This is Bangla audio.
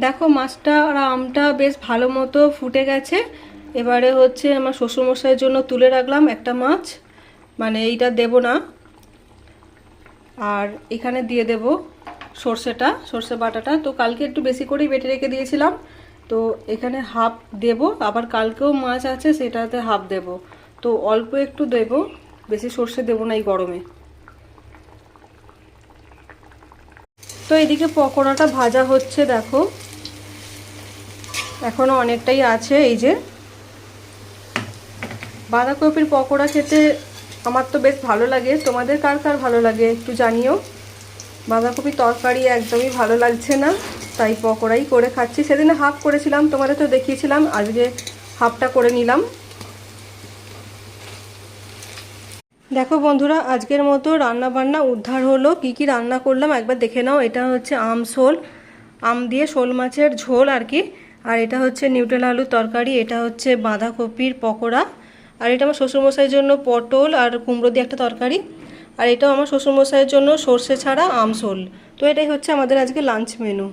দেখো মাছটা আর আমটা বেশ ভালো মতো ফুটে গেছে। এবারে হচ্ছে আমার শ্বশুরমশাইয়ের জন্য তুলে রাখলাম একটা মাছ, মানে এইটা দেব না। আর এখানে দিয়ে দেব সর্ষে বাটাটা। তো কালকে একটু বেশি করেই বেটে রেখে দিয়েছিলাম, তো এখানে হাফ দেব। আবার কালকেও মাছ আছে, সেটাতে হাফ দেব। তো অল্প একটু দেব, বেশি সর্ষে দেব না এই গরমে। তো এদিকে পকোড়াটা ভাজা হচ্ছে, দেখো এখনো অনেকটাই আছে। এই যে বাঁধাকপির পকোড়া খেতে আমার তো বেশ ভালো লাগে, তোমাদের কার কার ভালো লাগে একটু জানিও। বাঁধাকপির তরকারি একদমই ভালো লাগছে না, তাই পকোড়াই করে খাচ্ছি। সেদিনে হাফ করেছিলাম, তোমাদের তো দেখিয়েছিলাম, আজকে হাফটা করে নিলাম। দেখো বন্ধুরা, আজকের মতো রান্না বান্না উদ্ধার হলো। কি কি রান্না করলাম একবার দেখে নাও। এটা হচ্ছে আম দিয়ে শোল মাছের ঝোল আর কি। আর এটা হচ্ছে নিউটেলা আলুর তরকারি। এটা হচ্ছে বাঁধাকপির পকোড়া। আর এটা আমার শ্বশুরমশাইয়ের জন্য পটল আর কুমড়ো দিয়ে একটা তরকারি। আর এটাও আমার শ্বশুরমশাইয়ের জন্য সর্ষে ছাড়া আমসোল। তো এটাই হচ্ছে আমাদের আজকে লাঞ্চ মেনু।